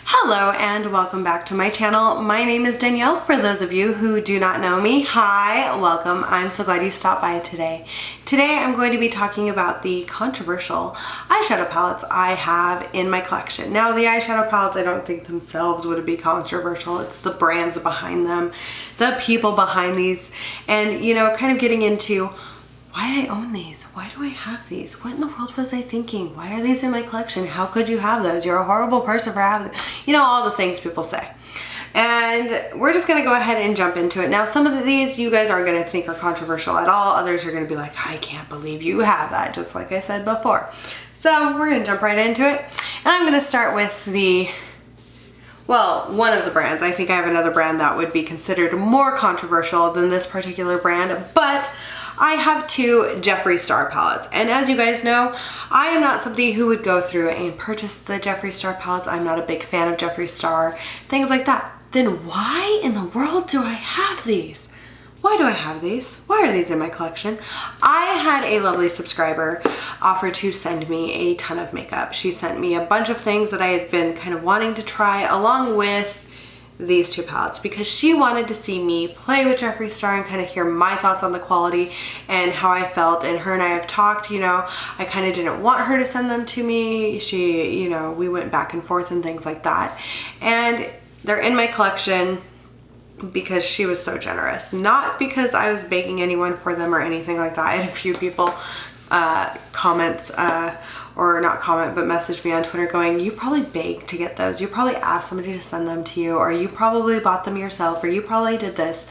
Hello and welcome back to my channel. My name is Danielle. For those of you who do not know me, hi, welcome. I'm so glad you stopped by today. Today I'm going to be talking about the controversial eyeshadow palettes I have in my collection. Now the eyeshadow palettes I don't think themselves would be controversial. It's the brands behind them, the people behind these, and you know, kind of getting into why I own these. Why do I have these? What in the world was I thinking? Why are these in my collection? How could you have those? You're a horrible person for having them. You know, all the things people say. And we're just gonna go ahead and jump into it. Now, some of these you guys aren't gonna think are controversial at all. Others are gonna be like, I can't believe you have that, just like I said before. So we're gonna jump right into it. And I'm gonna start with one of the brands. I think I have another brand that would be considered more controversial than this particular brand, but I have two Jeffree Star palettes, and as you guys know, I am not somebody who would go through and purchase the Jeffree Star palettes. I'm not a big fan of Jeffree Star, things like that. Then why in the world do I have these? Why do I have these? Why are these in my collection? I had a lovely subscriber offer to send me a ton of makeup. She sent me a bunch of things that I had been kind of wanting to try along with these two palettes because she wanted to see me play with Jeffree Star and kind of hear my thoughts on the quality and how I felt. And her and I have talked, you know, I kind of didn't want her to send them to me. She, you know, we went back and forth and things like that. And they're in my collection because she was so generous, not because I was begging anyone for them or anything like that. I had a few people or not comment, but message me on Twitter going, you probably begged to get those. You probably asked somebody to send them to you, or you probably bought them yourself, or you probably did this.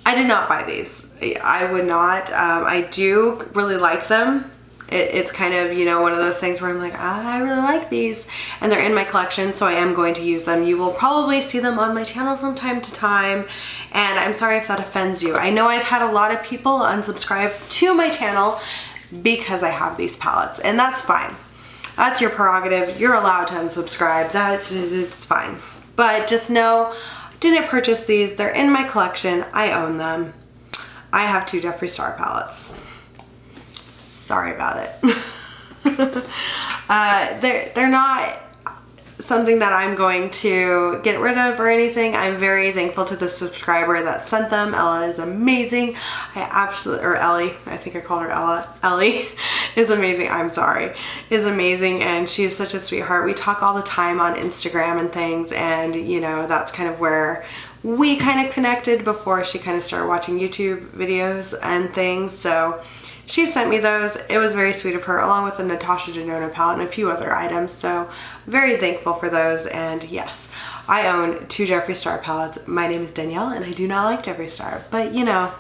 I did not buy these. I would not. I do really like them. It's kind of, you know, one of those things where I'm like, I really like these, and they're in my collection, so I am going to use them. You will probably see them on my channel from time to time, and I'm sorry if that offends you. I know I've had a lot of people unsubscribe to my channel because I have these palettes, and that's fine. That's your prerogative. You're allowed to unsubscribe. It's fine. But just know, didn't purchase these. They're in my collection. I own them. I have two Jeffree Star palettes. Sorry about it. They're not something that I'm going to get rid of or anything. I'm very thankful to the subscriber that sent them. Ella is amazing. Or Ellie, I think I called her Ella. Ellie is amazing. I'm sorry, is amazing, and she is such a sweetheart. We talk all the time on Instagram and things, and you know, that's kind of where we kind of connected before she kind of started watching YouTube videos and things. So she sent me those. It was very sweet of her, along with the Natasha Denona palette and a few other items. So very thankful for those. And yes, I own two Jeffree Star palettes. My name is Danielle, and I do not like Jeffree Star, but you know,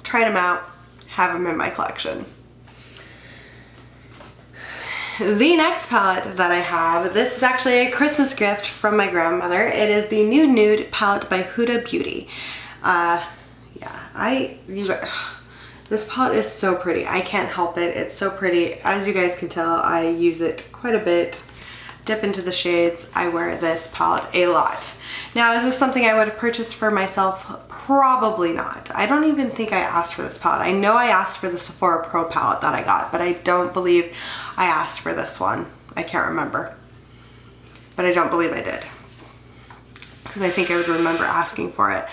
tried them out, have them in my collection. The next palette that I have, this is actually a Christmas gift from my grandmother. It is the new Nude palette by Huda Beauty. This palette is so pretty. I can't help it. It's so pretty. As you guys can tell, I use it quite a bit. Dip into the shades. I wear this palette a lot. Now, is this something I would have purchased for myself? Probably not. I don't even think I asked for this palette. I know I asked for the Sephora Pro palette that I got, but I don't believe I asked for this one. I can't remember. But I don't believe I did, because I think I would remember asking for it.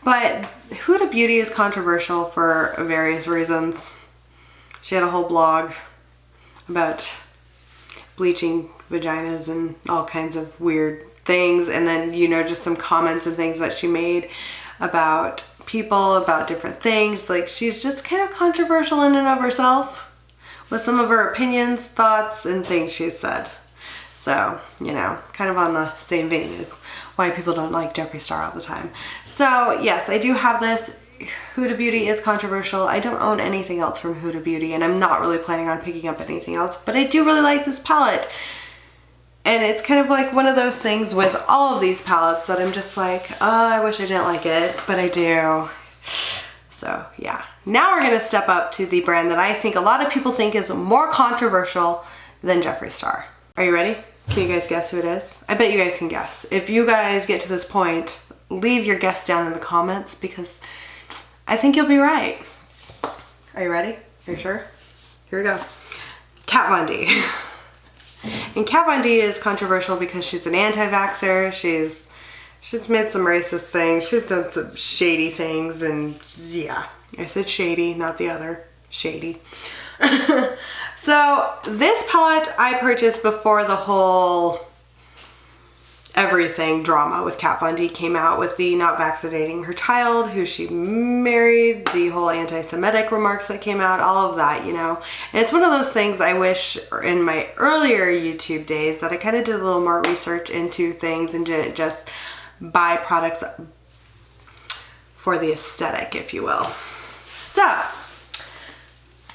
But Huda Beauty is controversial for various reasons. She had a whole blog about bleaching vaginas and all kinds of weird things, and then, you know, just some comments and things that she made about people, about different things. Like, she's just kind of controversial in and of herself with some of her opinions, thoughts, and things she's said. So, you know, kind of on the same vein as why people don't like Jeffree Star all the time. So, yes, I do have this. Huda Beauty is controversial. I don't own anything else from Huda Beauty, and I'm not really planning on picking up anything else, but I do really like this palette. And it's kind of like one of those things with all of these palettes that I'm just like, oh, I wish I didn't like it, but I do. So, yeah. Now we're going to step up to the brand that I think a lot of people think is more controversial than Jeffree Star. Are you ready? Can you guys guess who it is? I bet you guys can guess. If you guys get to this point, leave your guess down in the comments, because I think you'll be right. Are you ready? Are you sure? Here we go. Kat Von D. And Kat Von D is controversial because she's an anti-vaxxer. She's made some racist things. She's done some shady things, and yeah, I said shady, not the other shady. So this palette I purchased before the whole everything drama with Kat Von D came out, with the not vaccinating her child who she married, the whole anti-Semitic remarks that came out, all of that, you know. And it's one of those things I wish in my earlier YouTube days that I kind of did a little more research into things and didn't just buy products for the aesthetic, if you will. So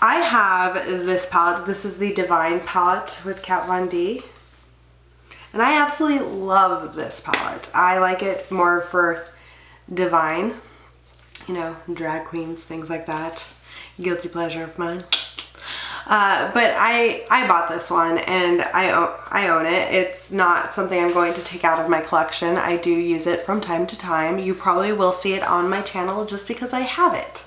I have this palette. This is the Divine palette with Kat Von D. And I absolutely love this palette. I like it more for Divine, you know, drag queens, things like that. Guilty pleasure of mine. But I bought this one, and I own it. It's not something I'm going to take out of my collection. I do use it from time to time. You probably will see it on my channel just because I have it.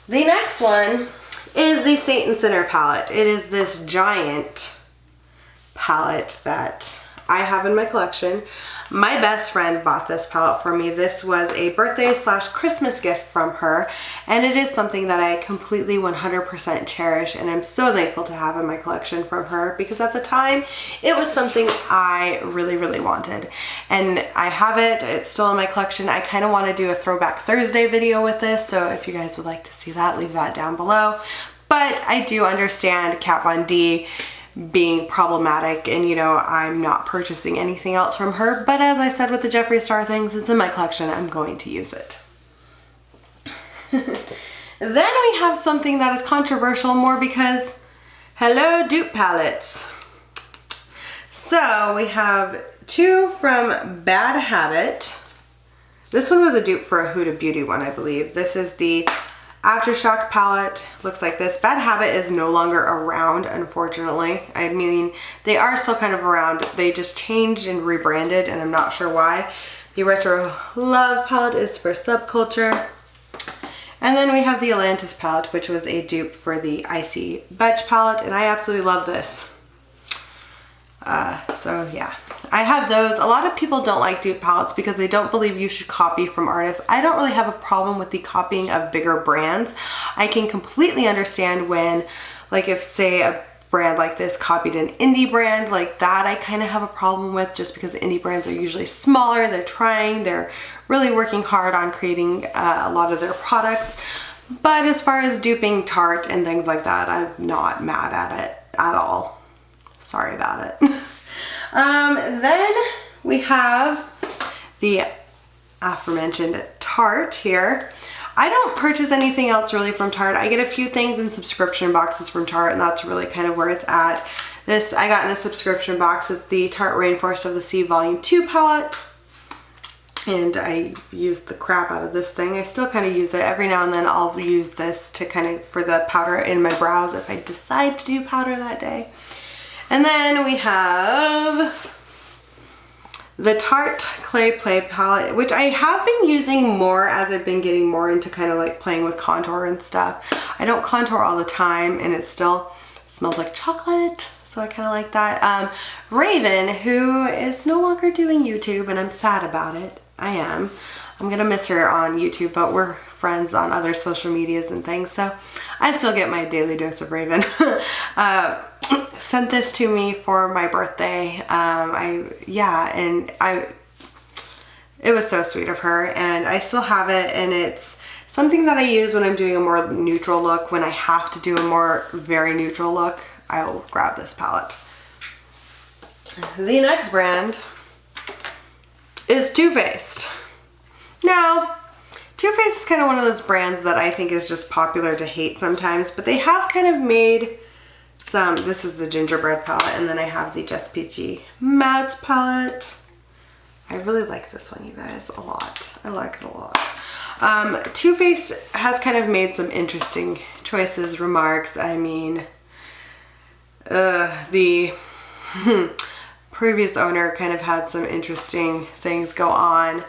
The next one is the Saint and Sinner palette. It is this giant palette that I have in my collection. My best friend bought this palette for me. This was a birthday / Christmas gift from her, and it is something that I completely 100% cherish, and I'm so thankful to have in my collection from her, because at the time it was something I really wanted, and I have it. It's still in my collection. I kind of want to do a Throwback Thursday video with this, so if you guys would like to see that, leave that down below. But I do understand Kat Von D being problematic, and you know, I'm not purchasing anything else from her, but as I said with the Jeffree Star things, it's in my collection. I'm going to use it. Then we have something that is controversial more because, hello, dupe palettes. So we have two from Bad Habit. This one was a dupe for a Huda Beauty one, I believe. This is the Aftershock palette. Looks like this. Bad Habit is no longer around, unfortunately. I mean, they are still kind of around. They just changed and rebranded, and I'm not sure why. The Retro Love palette is for Subculture. And then we have the Atlantis palette, which was a dupe for the Icy Betch palette, and I absolutely love this. So yeah, I have those. A lot of people don't like dupe palettes because they don't believe you should copy from artists. I don't really have a problem with the copying of bigger brands. I can completely understand when, like, if say a brand like this copied an indie brand like that, I kind of have a problem with, just because indie brands are usually smaller. They're really working hard on creating a lot of their products. But as far as duping Tarte and things like that, I'm not mad at it at all. Sorry about it. Then we have the aforementioned Tarte here. I don't purchase anything else really from Tarte. I get a few things in subscription boxes from Tarte, and that's really kind of where it's at. This I got in a subscription box. It's the Tarte Rainforest of the Sea Volume 2 palette. And I used the crap out of this thing. I still kind of use it. Every now and then I'll use this to kind of, for the powder in my brows if I decide to do powder that day. And then we have the Tarte Clay Play palette, which I have been using more as I've been getting more into kind of like playing with contour and stuff. I don't contour all the time, and it still smells like chocolate, so I kind of like that. Raven, who is no longer doing YouTube, and I'm sad about it. I am. I'm gonna miss her on YouTube, but we're friends on other social medias and things, so I still get my daily dose of Raven. Sent this to me for my birthday. It was so sweet of her, and I still have it, and it's something that I use when I'm doing a more neutral look. When I have to do a very neutral look, I'll grab this palette. The next brand is Too Faced. Now, Too Faced is kind of one of those brands that I think is just popular to hate sometimes, but they have kind of made some. This is the gingerbread palette, and then I have the Just Peachy Matte palette. I really like this one, you guys, a lot. I like it a lot. Too Faced has kind of made some interesting choices, remarks. I mean, the previous owner kind of had some interesting things go on.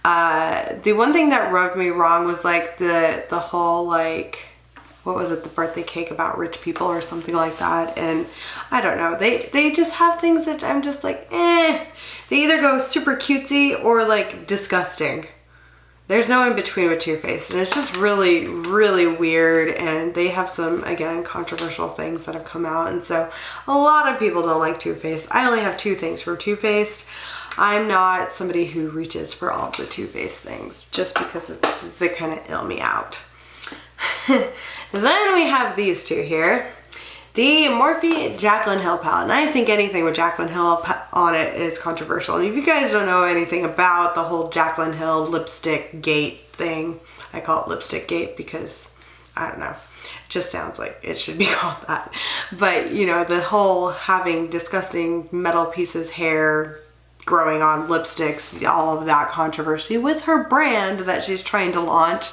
The one thing that rubbed me wrong was like the whole like what was it, the birthday cake about rich people or something like that. And I don't know, they just have things that I'm just like, eh. They either go super cutesy or like disgusting. There's no in between with Too Faced, and it's just really, really weird. And they have some, again, controversial things that have come out, and so a lot of people don't like Too Faced. I only have 2 things from Too Faced. I'm not somebody who reaches for all of the Too Faced things, just because they kind of ill me out. Then we have these 2 here. The Morphe Jaclyn Hill palette, and I think anything with Jaclyn Hill on it is controversial. And if you guys don't know anything about the whole Jaclyn Hill lipstick gate thing, I call it lipstick gate because, I don't know, it just sounds like it should be called that. But, you know, the whole having disgusting metal pieces, hair growing on lipsticks, all of that controversy with her brand that she's trying to launch.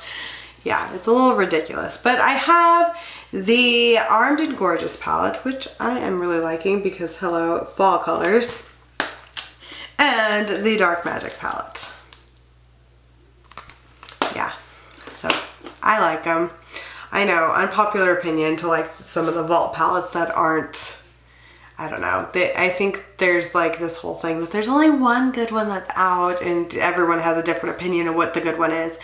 Yeah, it's a little ridiculous. But I have the Armed and Gorgeous palette, which I am really liking because, hello, fall colors. And the Dark Magic palette. Yeah, so I like them. I know, unpopular opinion to like some of the Vault palettes that aren't, I don't know. I think there's like this whole thing that there's only one good one that's out and everyone has a different opinion of what the good one is.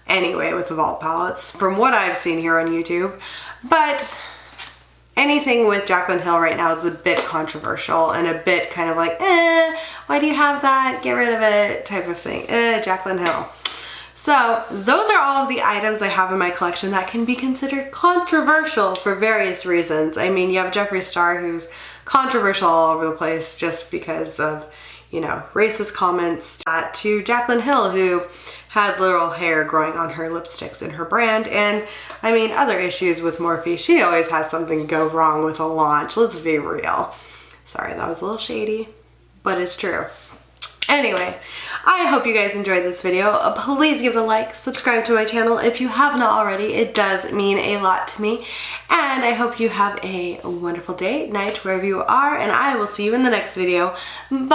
Anyway, with the Vault palettes, from what I've seen here on YouTube. But anything with Jaclyn Hill right now is a bit controversial and a bit kind of like, why do you have that? Get rid of it type of thing. Jaclyn Hill. So those are all of the items I have in my collection that can be considered controversial for various reasons. I mean, you have Jeffree Star, who's controversial all over the place just because of, you know, racist comments, to Jaclyn Hill, who had little hair growing on her lipsticks in her brand, and I mean other issues with Morphe. She always has something go wrong with a launch, let's be real. Sorry, that was a little shady, but it's true. Anyway, I hope you guys enjoyed this video. Please give it a like, subscribe to my channel if you have not already. It does mean a lot to me. And I hope you have a wonderful day, night, wherever you are, and I will see you in the next video. Bye!